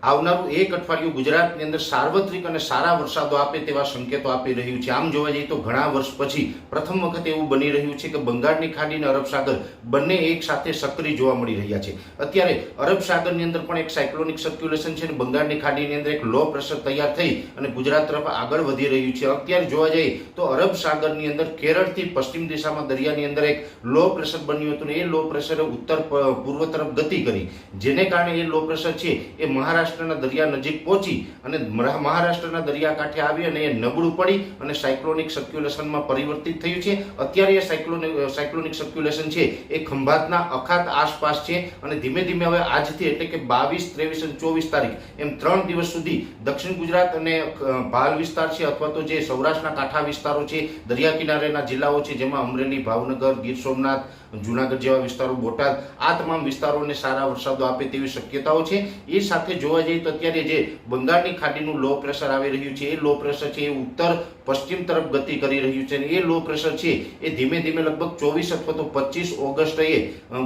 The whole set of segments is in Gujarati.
આવનારું એક અઠવાડિયું ગુજરાતની અંદર સાર્વત્રિક અને સારા વરસાદો આપે તેવા સંકેતો આપી રહ્યું છે। આમ જોવા જઈએ તો ઘણા વર્ષ પછી પ્રથમ વખત એવું બની રહ્યું છે કે બંગાળની ખાડી અને અરબ સાગર બંને એક સાથે સક્રિય જોવા મળી રહ્યા છે। અત્યારે અરબ સાગરની અંદર પણ એક સાયક્લોનિક સર્ક્યુલેશન છે અને બંગાળની ખાડીની અંદર એક લો પ્રેશર તૈયાર થઈ અને ગુજરાત તરફ આગળ વધી રહ્યું છે। અત્યારે જોવા જઈએ તો અરબ સાગરની અંદર કેરળથી પશ્ચિમ દિશામાં દરિયાની અંદર એક લો પ્રેશર બન્યું હતું અને એ લો પ્રેશરે ઉત્તર પૂર્વ તરફ ગતિ કરી, જેને કારણે એ લો પ્રેશર છે એ મહારાષ્ટ્રના દરિયા નજીક પહોંચી અને મહારાષ્ટ્રના દરિયાકાંઠે આવી અને એ નબળું પડી અને સાયક્લોનિક સર્ક્યુલેશનમાં પરિવર્તિત થયું છે। અત્યારે એ સાયક્લોનિક સર્ક્યુલેશન છે એ ખંભાતના અખાત આસપાસ છે અને ધીમે ધીમે હવે આજથી એટલે કે 22, 23 અને 24 તારીખ એમ 3 દિવસ સુધી દક્ષિણ ગુજરાત અને ભાલ વિસ્તાર છે અથવા તો જે સૌરાષ્ટ્રના કાંઠા વિસ્તારો છે, દરિયા કિનારેના જિલ્લાઓ છે જેમાં અમરેલી, ભાવનગર, ગીર સોમનાથ, જુનાગઢ જેવા વિસ્તારો, બોટાદ, આ તમામ વિસ્તારોને સારા વરસાદો આપે તેવી શક્યતાઓ છે। એ સાથે જોવા જઈએ તો અત્યારે જે બંગાળની ખાડીનું લો પ્રેશર આવી રહ્યું છે એ લો પ્રેશર છે એ ઉત્તર પશ્ચિમ તરફ ગતિ કરી રહ્યું છે અને એ લો પ્રેશર છે એ ધીમે ધીમે લગભગ 24 અથવા તો 25 ઓગસ્ટે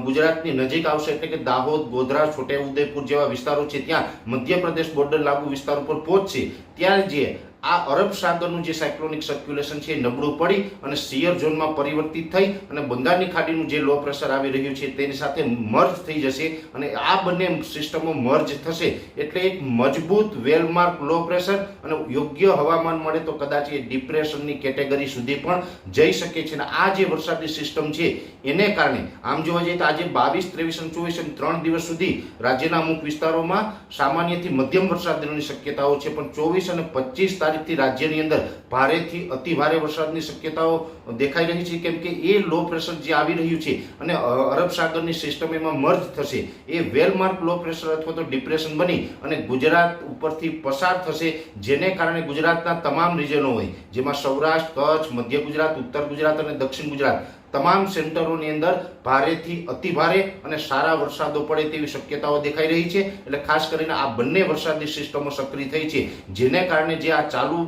ગુજરાતની નજીક આવશે, એટલે કે દાહોદ, ગોધરા, છોટાઉદેપુર જેવા વિસ્તારો છે ત્યાં મધ્યપ્રદેશ બોર્ડર લાગુ વિસ્તાર ઉપર પહોંચશે। ત્યારે જે આ અરબ સાગરનું જે સાયક્લોનિક સર્ક્યુલેશન છે એ નબળું પડી અને સિયર ઝોનમાં પરિવર્તિત થઈ અને બંગાળની ખાડીનું જે લો પ્રેશર આવી રહ્યું છે તેની સાથે મર્જ થઈ જશે અને આ બંને સિસ્ટમો મર્જ થશે એટલે એક મજબૂત વેલમાર્ક લો પ્રેશર અને યોગ્ય હવામાન મળે તો કદાચ એ ડિપ્રેશનની કેટેગરી સુધી પણ જઈ શકે છે। અને આ જે વરસાદની સિસ્ટમ છે એને કારણે આમ જોવા જઈએ તો આજે 22, 23 અને 24 અને 3 દિવસ સુધી રાજ્યના અમુક વિસ્તારોમાં સામાન્યથી મધ્યમ વરસાદની શક્યતાઓ છે, પણ 24 અને 25 તારીખથી રાજ્યની અંદર ભારેથી અતિ ભારે વરસાદની શક્યતાઓ દેખાઈ રહી છે, કેમ કે એ લો પ્રેશર જે આવી રહ્યું છે અને અરબ સાગરની સિસ્ટમ એમાં મર્જ થશે, એ વેલમાર્ક લો પ્રેશર અથવા તો ડિપ્રેશન બની અને ગુજરાત ઉપરથી પસાર થશે, જેને કારણે ગુજરાતના તમામ રિજનો હોય જેમાં સૌરાષ્ટ્ર, કચ્છ, મધ્ય ગુજરાત, ઉત્તર ગુજરાત અને દક્ષિણ ગુજરાત તમામ સેન્ટરોની અંદર ભારેથી અતિ ભારે અને સારા વરસાદો પડે તેવી શક્યતાઓ દેખાઈ રહી છે। એટલે ખાસ કરીને આ બંને વરસાદની સિસ્ટમો સક્રિય થઈ છે, જેને કારણે જે આ ચાલુ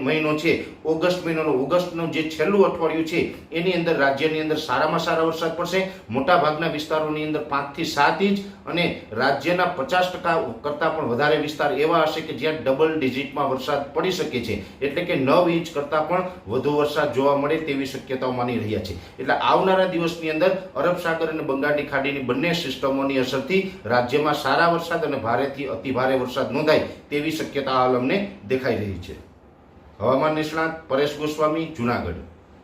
મહિનો છે ઓગસ્ટ મહિનાનો, ઓગસ્ટનું જે છેલ્લું અઠવાડિયું છે એની અંદર રાજ્યની અંદર સારામાં સારા વરસાદ પડશે। મોટા ભાગના વિસ્તારોની અંદર 5 થી 7 ઇંચ અને રાજ્યના 50% કરતાં પણ વધારે વિસ્તાર એવા હશે કે જ્યાં ડબલ ડિજિટમાં વરસાદ પડી શકે છે, એટલે કે 9 ઇંચ કરતાં પણ વધુ વરસાદ જોવા મળે તેવી શક્યતાઓ માની રહ્યા છે। એટલે આવનારા દિવસની અંદર અરબ સાગર અને બંગાળની ખાડીની બંને સિસ્ટમોની અસરથી રાજ્યમાં સારા વરસાદ અને ભારેથી અતિ ભારે વરસાદ નોંધાય તેવી શક્યતા હાલ અમને દેખાઈ રહી છે। હવામાન નિષ્ણાત પરેશ ગોસ્વામી, જુનાગઢ।